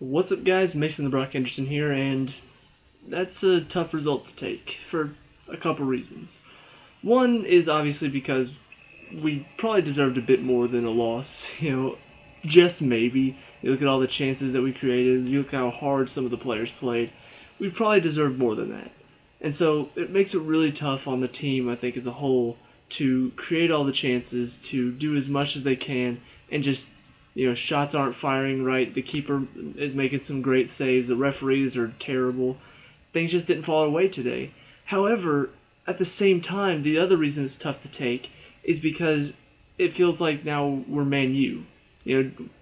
What's up, guys? Mason the Brock Henderson here, and that's a tough result to take for a couple reasons. One is obviously because we probably deserved a bit more than a loss. Just maybe. You look at all the chances that we created, you look at how hard some of the players played. We probably deserved more than that. And so it makes it really tough on the team, I think, as a whole, to create all the chances, to do as much as they can, and just shots aren't firing right. The keeper is making some great saves. The referees are terrible. Things just didn't fall our way today. However, at the same time, the other reason it's tough to take is because it feels like now we're Man U.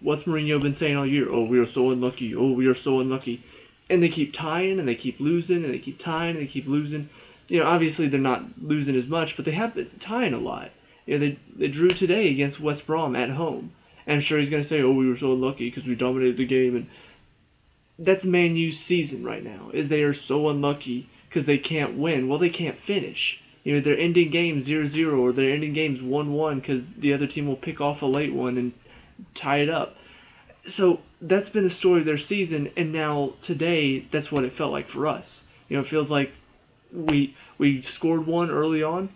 What's Mourinho been saying all year? Oh, we are so unlucky. Oh, we are so unlucky. And they keep tying, and they keep losing, and they keep tying, and they keep losing. Obviously they're not losing as much, but they have been tying a lot. They drew today against West Brom at home. And I'm sure he's going to say, oh, we were so lucky because we dominated the game. And that's Man U's season right now, is they are so unlucky because they can't win. Well, they can't finish. They're ending games 0-0 or they're ending games 1-1 because the other team will pick off a late one and tie it up. So that's been the story of their season, and now today, that's what it felt like for us. It feels like we scored one early on,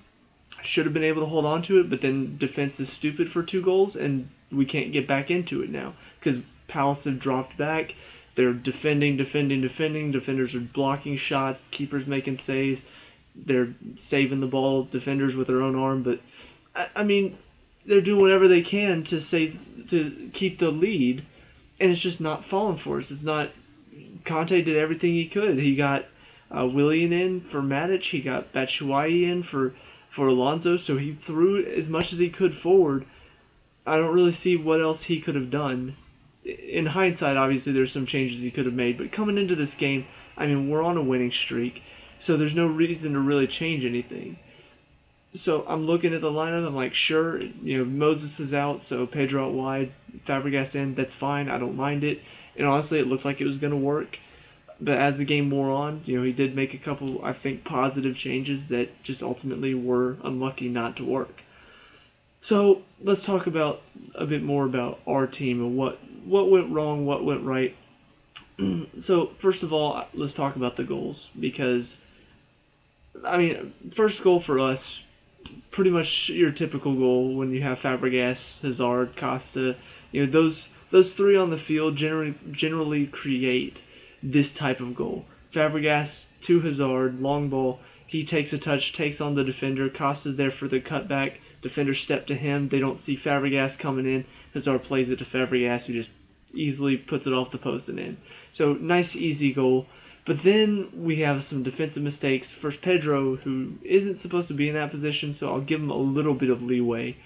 should have been able to hold on to it, but then defense is stupid for 2 goals, and we can't get back into it now because Palace have dropped back. They're defending. Defenders are blocking shots. Keepers making saves. They're saving the ball. Defenders with their own arm, but I mean, they're doing whatever they can to keep the lead, and it's just not falling for us. It's not. Conte did everything he could. He got Willian in for Matic. He got Batshuayi in for Alonso, so he threw as much as he could forward. I don't really see what else he could have done. In hindsight, obviously, there's some changes he could have made, but coming into this game, I mean, we're on a winning streak, so there's no reason to really change anything. So I'm looking at the lineup, I'm like, sure, Moses is out, so Pedro out wide, Fabregas in, that's fine, I don't mind it. And honestly, it looked like it was going to work. But as the game wore on, he did make a couple, I think, positive changes that just ultimately were unlucky not to work. So let's talk about a bit more about our team and what went wrong, what went right. So first of all, let's talk about the goals because, I mean, first goal for us, pretty much your typical goal when you have Fabregas, Hazard, Costa. Those three on the field generally create this type of goal. Fabregas to Hazard, long ball. He takes a touch, takes on the defender. Costa's there for the cutback. Defender step to him. They don't see Fabregas coming in. Hazard plays it to Fabregas, who just easily puts it off the post and in. So nice, easy goal. But then we have some defensive mistakes. First, Pedro, who isn't supposed to be in that position, so I'll give him a little bit of leeway.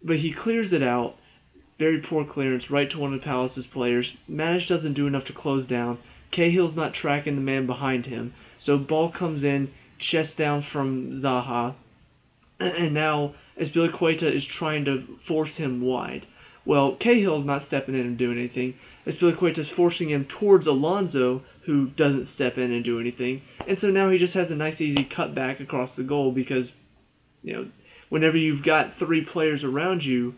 But he clears it out. Very poor clearance right to one of the Palace's players. Matic doesn't do enough to close down. Cahill's not tracking the man behind him. So ball comes in, chest down from Zaha. And now Azpilicueta is trying to force him wide. Well, Cahill's not stepping in and doing anything. Azpilicueta is forcing him towards Alonso, who doesn't step in and do anything. And so now he just has a nice easy cut back across the goal because, whenever you've got 3 players around you,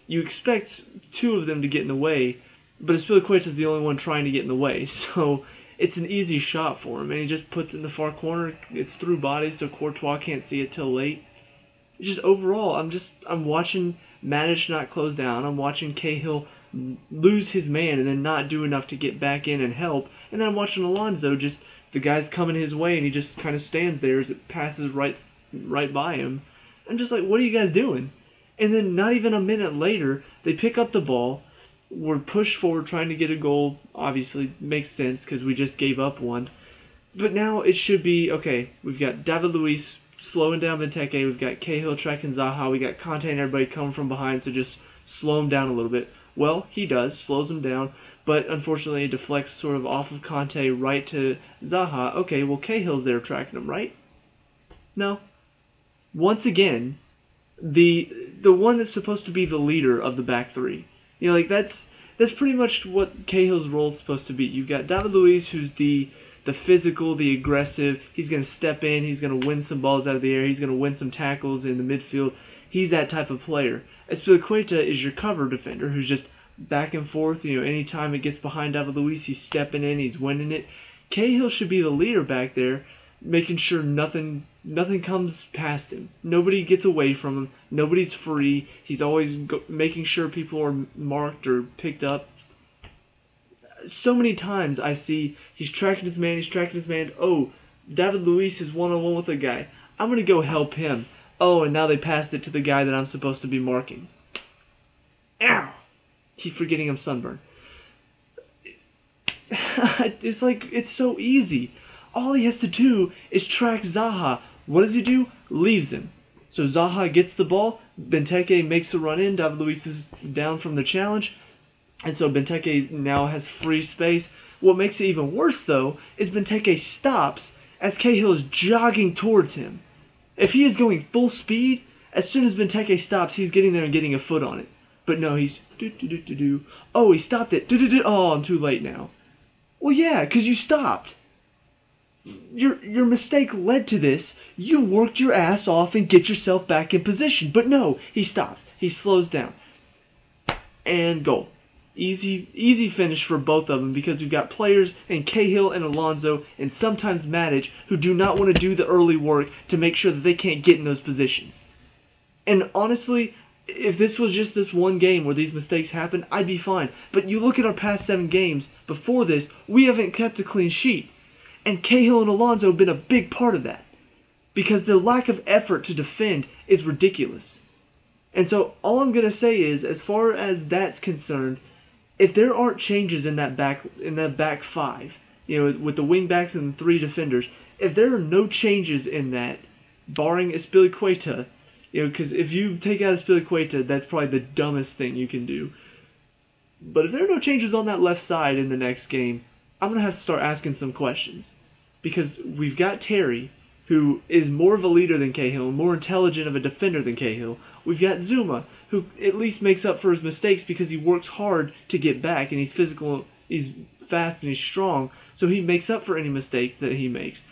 you expect 2 of them to get in the way, but Azpilicueta is the only one trying to get in the way. So it's an easy shot for him, and he just puts it in the far corner. It's through body, so Courtois can't see it till late. Just overall, I'm watching Matic not close down. I'm watching Cahill lose his man and then not do enough to get back in and help. And then I'm watching Alonso, just the guy's coming his way and he just kind of stands there as it passes right by him. I'm just like, what are you guys doing? And then not even a minute later, they pick up the ball. We're pushed forward trying to get a goal. Obviously, makes sense because we just gave up one. But now it should be, okay, we've got David Luiz slowing down Benteke. We've got Cahill tracking Zaha. We got Conte and everybody coming from behind, so just slow him down a little bit. Well, he does, slows him down, but unfortunately it deflects sort of off of Conte right to Zaha. Okay, well, Cahill's there tracking him, right? No. Once again, the one that's supposed to be the leader of the back three. That's pretty much what Cahill's role is supposed to be. You've got David Luiz, who's the physical, the aggressive. He's going to step in. He's going to win some balls out of the air. He's going to win some tackles in the midfield. He's that type of player. Azpilicueta is your cover defender who's just back and forth. Anytime it gets behind David Luiz, he's stepping in, he's winning it. Cahill should be the leader back there, making sure nothing comes past him. Nobody gets away from him. Nobody's free. He's always making sure people are marked or picked up. So many times I see he's tracking his man. Oh, David Luiz is one-on-one with a guy. I'm going to go help him. Oh, and now they passed it to the guy that I'm supposed to be marking. Ow! Keep forgetting I'm sunburned. It's like, it's so easy. All he has to do is track Zaha. What does he do? Leaves him. So Zaha gets the ball. Benteke makes the run in. David Luiz is down from the challenge. And so Benteke now has free space. What makes it even worse, though, is Benteke stops as Cahill is jogging towards him. If he is going full speed, as soon as Benteke stops, he's getting there and getting a foot on it. But no, he's do-do-do-do-do. Oh, he stopped it. Do-do-do. Oh, I'm too late now. Well, yeah, because you stopped. Your mistake led to this. You worked your ass off and get yourself back in position. But no, he stops. He slows down. And goal. Easy finish for both of them because we've got players in Cahill and Alonso and sometimes Matic who do not want to do the early work to make sure that they can't get in those positions. And honestly, if this was just this one game where these mistakes happen, I'd be fine. But you look at our past 7 games before this, we haven't kept a clean sheet. And Cahill and Alonso have been a big part of that. Because the lack of effort to defend is ridiculous. And so all I'm going to say is, as far as that's concerned, if there aren't changes in that back 5, with the wing backs and the 3 defenders, if there are no changes in that, barring Azpilicueta, because if you take out Azpilicueta, that's probably the dumbest thing you can do. But if there are no changes on that left side in the next game, I'm going to have to start asking some questions. Because we've got Terry, who is more of a leader than Cahill, more intelligent of a defender than Cahill. We've got Zuma, who at least makes up for his mistakes because he works hard to get back, and he's physical, he's fast, and he's strong, so he makes up for any mistakes that he makes.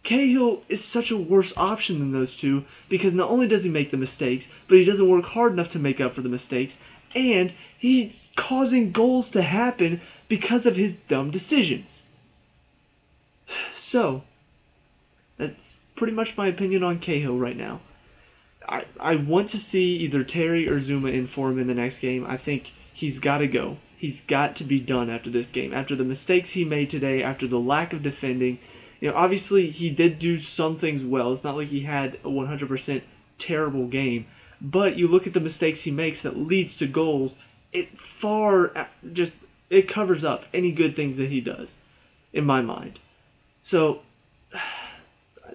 Cahill is such a worse option than those two because not only does he make the mistakes, but he doesn't work hard enough to make up for the mistakes, and he's causing goals to happen because of his dumb decisions. So, that's pretty much my opinion on Cahill right now. I want to see either Terry or Zuma in form in the next game. I think he's got to go. He's got to be done after this game. After the mistakes he made today, after the lack of defending. Obviously he did do some things well. It's not like he had a 100% terrible game. But you look at the mistakes he makes that leads to goals, it covers up any good things that he does, in my mind. So,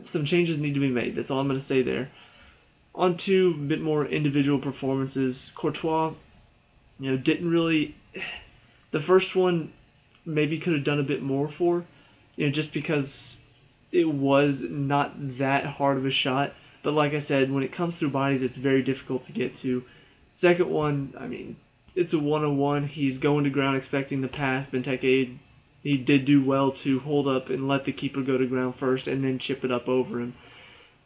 some changes need to be made. That's all I'm going to say there. On to a bit more individual performances. Courtois, didn't really... The first one maybe could have done a bit more for, just because it was not that hard of a shot. But like I said, when it comes through bodies, it's very difficult to get to. Second one, it's a one-on-one. He's going to ground expecting the pass. Benteke, he did do well to hold up and let the keeper go to ground first and then chip it up over him.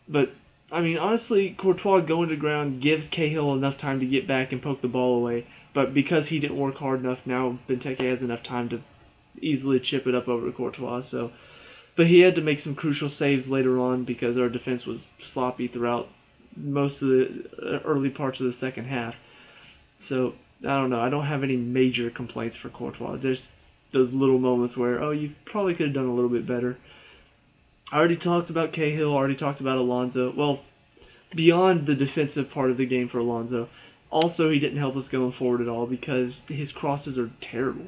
But, honestly, Courtois going to ground gives Cahill enough time to get back and poke the ball away. But because he didn't work hard enough, now Benteke has enough time to easily chip it up over to Courtois. But he had to make some crucial saves later on because our defense was sloppy throughout most of the early parts of the second half. So, I don't know. I don't have any major complaints for Courtois. There's those little moments where, you probably could have done a little bit better. I already talked about Cahill, already talked about Alonso. Well, beyond the defensive part of the game for Alonso, also he didn't help us going forward at all because his crosses are terrible.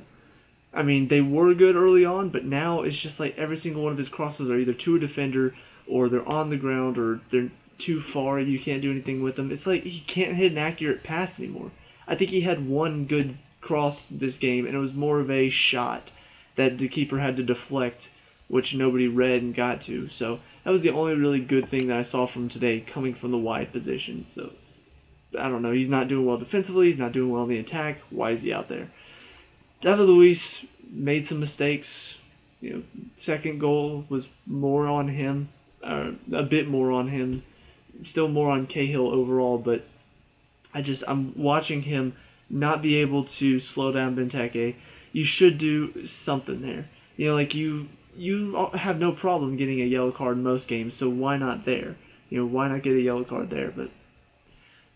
They were good early on, but now it's just like every single one of his crosses are either to a defender, or they're on the ground, or they're too far and you can't do anything with them. It's like he can't hit an accurate pass anymore. I think he had one good cross this game, and it was more of a shot that the keeper had to deflect, which nobody read and got to. So that was the only really good thing that I saw from today, coming from the wide position. So I don't know. He's not doing well defensively. He's not doing well in the attack. Why is he out there? David Luiz made some mistakes. Second goal was more on him, a bit more on him. Still more on Cahill overall, but I'm watching him not be able to slow down Benteke, you should do something there. Like you have no problem getting a yellow card in most games, so why not there? Why not get a yellow card there? But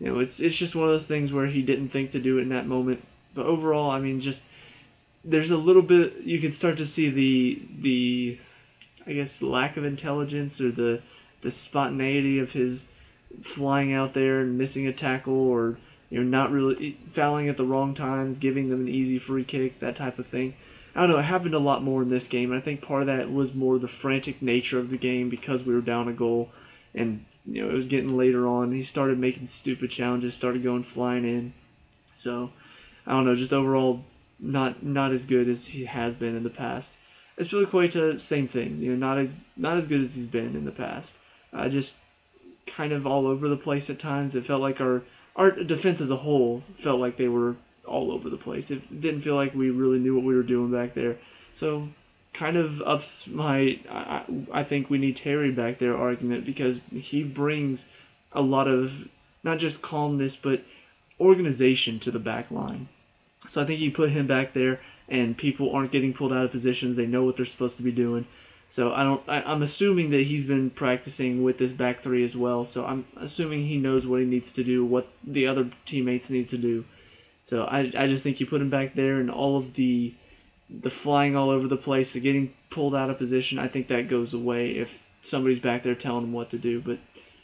it's just one of those things where he didn't think to do it in that moment. But overall, I mean, just there's a little bit you can start to see the I guess lack of intelligence or the spontaneity of his flying out there and missing a tackle, or not really fouling at the wrong times, giving them an easy free kick, that type of thing. I don't know, it happened a lot more in this game, and I think part of that was more the frantic nature of the game because we were down a goal, and it was getting later on. He started making stupid challenges, started going flying in. So I don't know, just overall not as good as he has been in the past. Aspilicueta, same thing. Not as good as he's been in the past. Just kind of all over the place at times. It felt like our defense as a whole felt like they were all over the place. It didn't feel like we really knew what we were doing back there. So kind of ups my I think we need Terry back there argument, because he brings a lot of not just calmness but organization to the back line. So I think you put him back there and people aren't getting pulled out of positions. They know what they're supposed to be doing. So I'm assuming that he's been practicing with this back three as well. So I'm assuming he knows what he needs to do, what the other teammates need to do. So I just think you put him back there, and all of the flying all over the place, the getting pulled out of position, I think that goes away if somebody's back there telling him what to do. But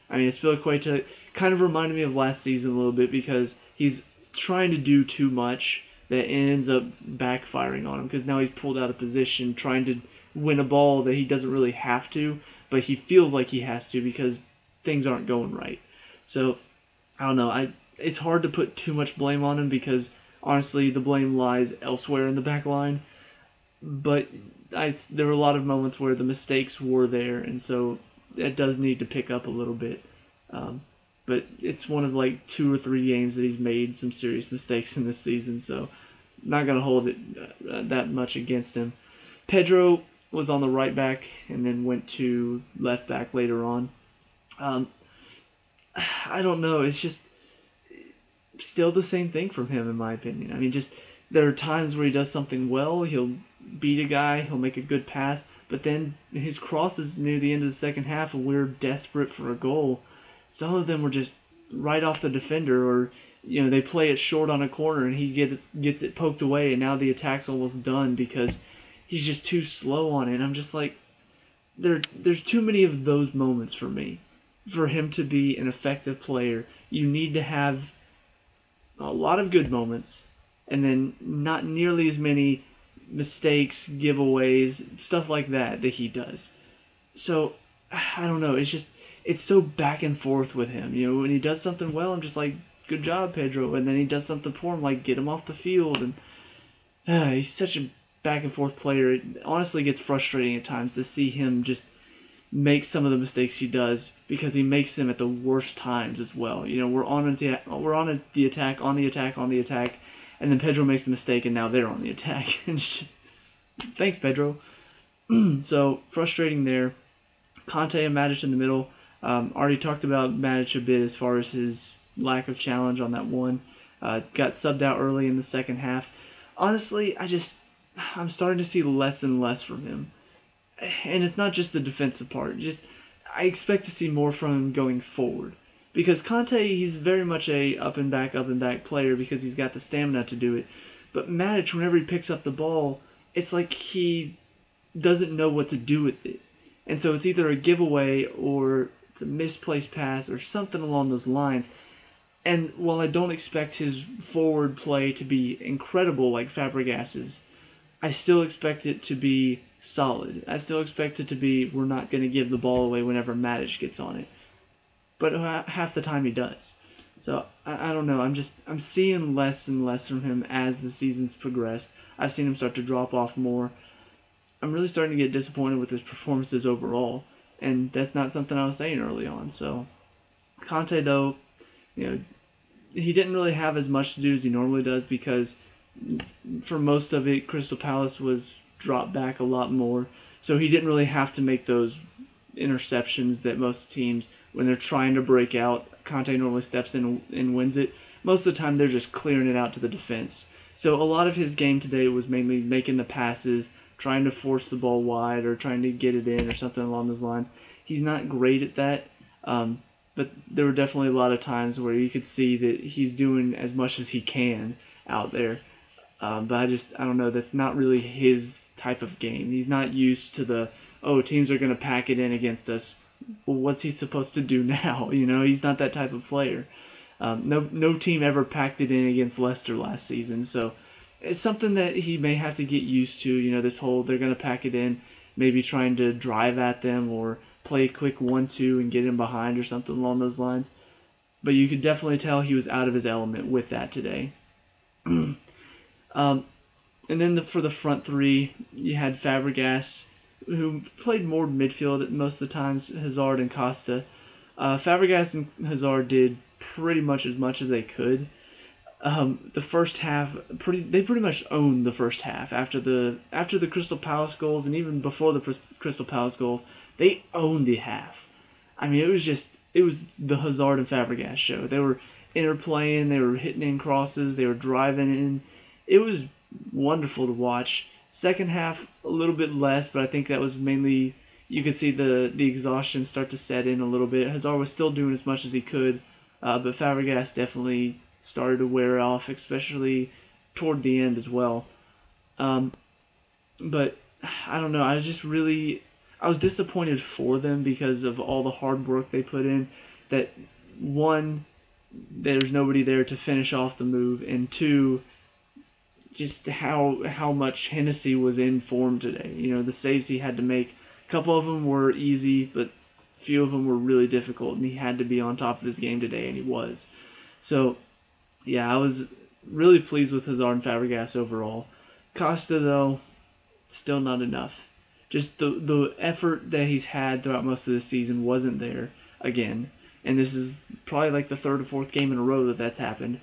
I mean, Aspilicueta kind of reminded me of last season a little bit, because he's trying to do too much that ends up backfiring on him, because now he's pulled out of position trying to win a ball that he doesn't really have to, but he feels like he has to because things aren't going right. So I don't know. It's hard to put too much blame on him, because honestly the blame lies elsewhere in the back line. But there were a lot of moments where the mistakes were there, and so it does need to pick up a little bit. But it's one of like 2 or 3 games that he's made some serious mistakes in this season, so not going to hold it that much against him. Pedro was on the right back and then went to left back later on. I don't know. It's just still the same thing from him, in my opinion. I mean, just there are times where he does something well. He'll beat a guy. He'll make a good pass. But then his crosses near the end of the second half, and we're desperate for a goal. Some of them were just right off the defender, or they play it short on a corner and he gets it poked away, and now the attack's almost done because he's just too slow on it. And I'm just like, there's too many of those moments for me. For him to be an effective player, you need to have a lot of good moments, and then not nearly as many mistakes, giveaways, stuff like that he does. So I don't know. It's so back and forth with him. When he does something well, I'm just like, good job, Pedro. And then he does something poor, I'm like, get him off the field. And he's such a back and forth player. It honestly gets frustrating at times to see him just make some of the mistakes he does, because he makes them at the worst times as well. We're on the attack, and then Pedro makes a mistake, and now they're on the attack. And it's just, thanks, Pedro. So frustrating there. Conte and Matic in the middle. Already talked about Matic a bit as far as his lack of challenge on that one. Got subbed out early in the second half. Honestly, I'm starting to see less and less from him. And it's not just the defensive part. I expect to see more from him going forward. Because Conte, he's very much a up and back player, because he's got the stamina to do it. But Matic, whenever he picks up the ball, it's like he doesn't know what to do with it. And so it's either a giveaway or it's a misplaced pass or something along those lines. And while I don't expect his forward play to be incredible like Fabregas's, I still expect it to be solid. I still expect it to be, we're not going to give the ball away whenever Matic gets on it. But half the time he does. So I don't know. I'm seeing less and less from him as the season's progressed. I've seen him start to drop off more. I'm really starting to get disappointed with his performances overall, and that's not something I was saying early on. So Conte, though, he didn't really have as much to do as he normally does, because for most of it, Crystal Palace was dropped back a lot more. So he didn't really have to make those interceptions that most teams, when they're trying to break out, Conte normally steps in and wins it. most of the time they're just clearing it out to the defense. So a lot of his game today was mainly making the passes, trying to force the ball wide or trying to get it in or something along those lines. He's not great at that, but there were definitely a lot of times where you could see that he's doing as much as he can out there. But I don't know, that's not really his type of game. He's not used to the, oh, teams are going to pack it in against us. Well, what's he supposed to do now? He's not that type of player. No team ever packed it in against Leicester last season, so it's something that he may have to get used to. This whole they're going to pack it in, maybe trying to drive at them or play a quick 1-2 and get him behind or something along those lines. But you could definitely tell he was out of his element with that today. And then for the front three, you had Fabregas, who played more midfield most of the times, Hazard and Costa. Fabregas and Hazard did pretty much as they could. The first half, they pretty much owned the first half. After the Crystal Palace goals, and even before the Crystal Palace goals, they owned the half. I mean, it was the Hazard and Fabregas show. They were interplaying, they were hitting in crosses, they were driving in. It was wonderful to watch. Second half, a little bit less, but I think that was mainly, you could see the exhaustion start to set in a little bit. Hazard was still doing as much as he could, but Fabregas definitely started to wear off, especially toward the end as well. But I don't know, I was disappointed for them because of all the hard work they put in. That one, there's nobody there to finish off the move, and two, just how much Hennessy was in form today. The saves he had to make, a couple of them were easy, but a few of them were really difficult, and he had to be on top of his game today, and he was. So, yeah, I was really pleased with Hazard and Fabregas overall. Costa, though, still not enough. Just the effort that he's had throughout most of the season wasn't there again. And this is probably like the third or fourth game in a row that's happened.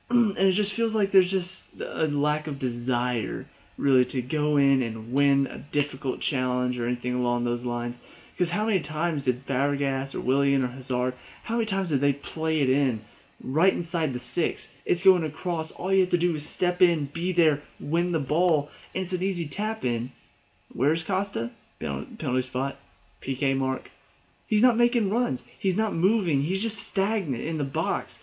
And it just feels like there's just a lack of desire, really, to go in and win a difficult challenge or anything along those lines. Because how many times did Fabregas or Willian or Hazard, how many times did they play it in right inside the 6? It's going across. All you have to do is step in, be there, win the ball, and it's an easy tap in. Where's Costa? Penalty spot. PK mark. He's not making runs. He's not moving. He's just stagnant in the box.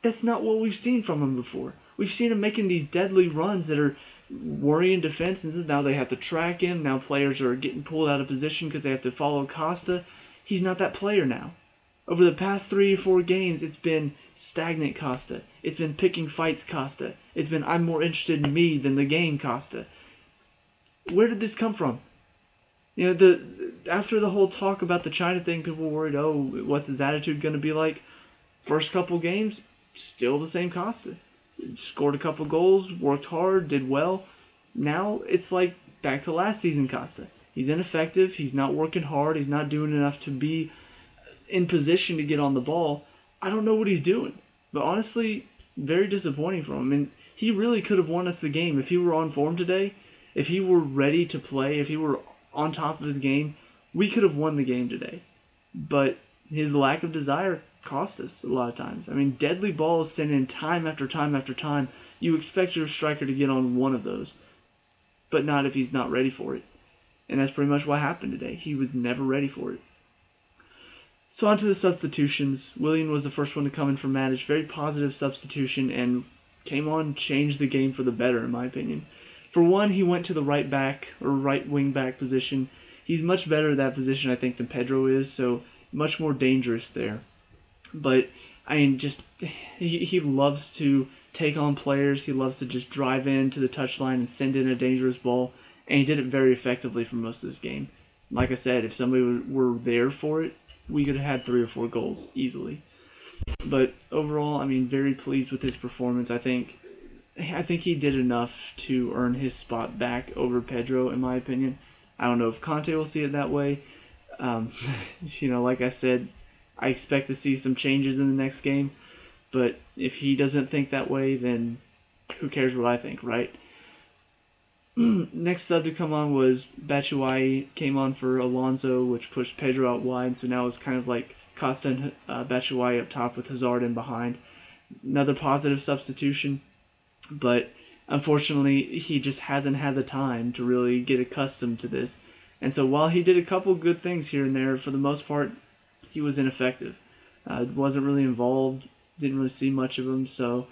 That's not what we've seen from him before. We've seen him making these deadly runs that are worrying defenses. Now they have to track him. Now players are getting pulled out of position because they have to follow Costa. He's not that player now. Over the past 3 or 4 games, it's been stagnant Costa. It's been picking fights Costa. It's been I'm more interested in me than the game Costa. Where did this come from? After the whole talk about the China thing, people were worried, oh, what's his attitude going to be like? First couple games, still the same Costa. Scored a couple goals, worked hard, did well. Now it's like back to last season Costa. He's ineffective, he's not working hard, he's not doing enough to be in position to get on the ball. I don't know what he's doing. But honestly, very disappointing for him. And he really could have won us the game if he were on form today. If he were ready to play, if he were on top of his game, we could have won the game today. But his lack of desire cost us a lot of times. I mean, deadly balls sent in time after time after time. You expect your striker to get on one of those, but not if he's not ready for it. And that's pretty much what happened today. He was never ready for it. So on to the substitutions. Willian was the first one to come in for Matic. Very positive substitution, and came on, changed the game for the better, in my opinion. For one, he went to the right back or right wing back position. He's much better at that position, I think, than Pedro is, so much more dangerous there. But I mean, he loves to take on players. He loves to just drive into the touchline and send in a dangerous ball, and he did it very effectively for most of this game. Like I said, if somebody were there for it, we could have had 3 or 4 goals easily. But overall, I mean, very pleased with his performance. I think he did enough to earn his spot back over Pedro, in my opinion. I don't know if Conte will see it that way. Like I said, I expect to see some changes in the next game. But if he doesn't think that way, then who cares what I think, right? Next sub to come on was Batshuayi, came on for Alonso, which pushed Pedro out wide. So now it's kind of like Costa and Batshuayi up top with Hazard in behind. another positive substitution, but unfortunately he just hasn't had the time to really get accustomed to this. And so while he did a couple good things here and there, for the most part, he was ineffective. Wasn't really involved, didn't really see much of him, so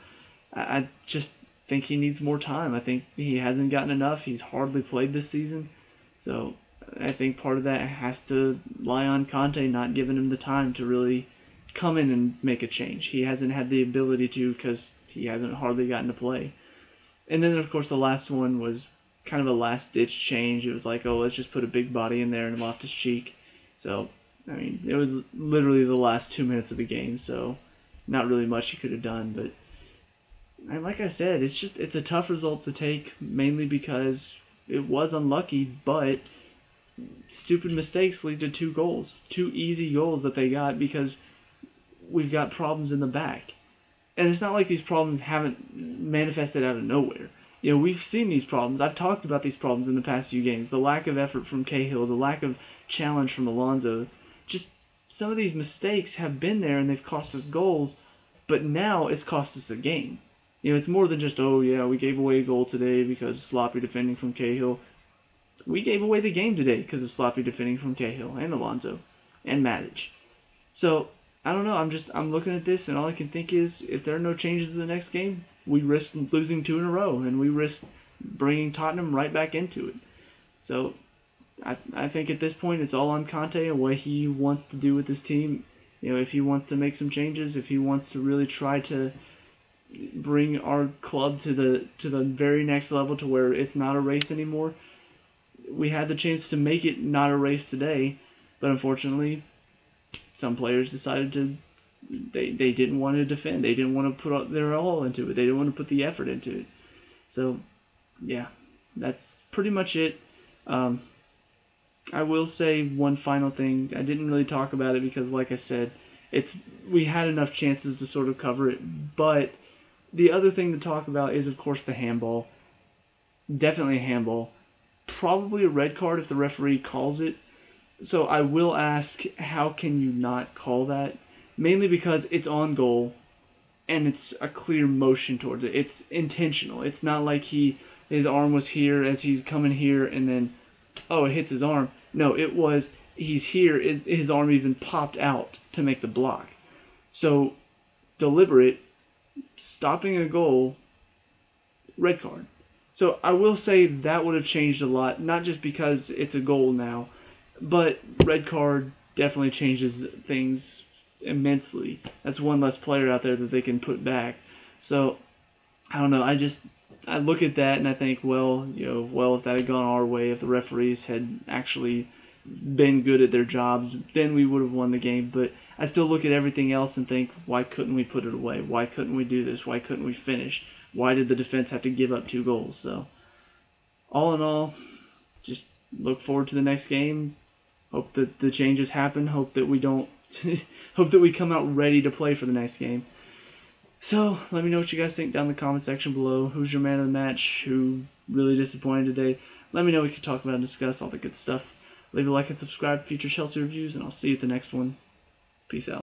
I just think he needs more time. I think he hasn't gotten enough. He's hardly played this season, so I think part of that has to lie on Conte not giving him the time to really come in and make a change. He hasn't had the ability to because he hasn't hardly gotten to play. And then, of course, the last one was kind of a last-ditch change. It was like, oh, let's just put a big body in there and Loftus-Cheek. So, I mean, it was literally the last 2 minutes of the game, so not really much he could have done. But and like I said, it's a tough result to take, mainly because it was unlucky, but stupid mistakes lead to 2 goals. 2 easy goals that they got because we've got problems in the back. And it's not like these problems haven't manifested out of nowhere. You know, we've seen these problems. I've talked about these problems in the past few games. The lack of effort from Cahill, the lack of challenge from Alonso. Just some of these mistakes have been there and they've cost us goals, but now it's cost us a game. You know, it's more than just, oh yeah, we gave away a goal today because of sloppy defending from Cahill. We gave away the game today because of sloppy defending from Cahill and Alonso and Matic. So, I don't know, I'm looking at this and all I can think is if there are no changes in the next game, we risk losing 2 in a row and we risk bringing Tottenham right back into it. So, I think at this point it's all on Conte and what he wants to do with this team. You know, if he wants to make some changes, if he wants to really try to bring our club to the very next level to where it's not a race anymore. We had the chance to make it not a race today, but unfortunately, some players decided to. They didn't want to defend. They didn't want to put their all into it. They didn't want to put the effort into it. So, yeah, that's pretty much it. I will say one final thing. I didn't really talk about it because, like I said, we had enough chances to sort of cover it. But the other thing to talk about is, of course, the handball. Definitely a handball. Probably a red card if the referee calls it. So I will ask, how can you not call that? Mainly because it's on goal, and it's a clear motion towards it. It's intentional. It's not like his arm was here as he's coming here, and then, oh, it hits his arm. No, it was, he's here, his arm even popped out to make the block. So, deliberate, stopping a goal, red card. So I will say that would have changed a lot, not just because it's a goal now, but red card definitely changes things immensely. That's one less player out there that they can put back. So, I don't know, I look at that and I think, well, if that had gone our way, if the referees had actually been good at their jobs, then we would have won the game. But I still look at everything else and think, why couldn't we put it away? Why couldn't we do this? Why couldn't we finish? Why did the defense have to give up 2 goals? So, all in all, just look forward to the next game. Hope that the changes happen. Hope that we don't. Hope that we come out ready to play for the next game. So, let me know what you guys think down in the comment section below. Who's your man of the match? Who really disappointed today? Let me know. We can talk about and discuss all the good stuff. Leave a like and subscribe for future Chelsea reviews, and I'll see you at the next one. Peace out.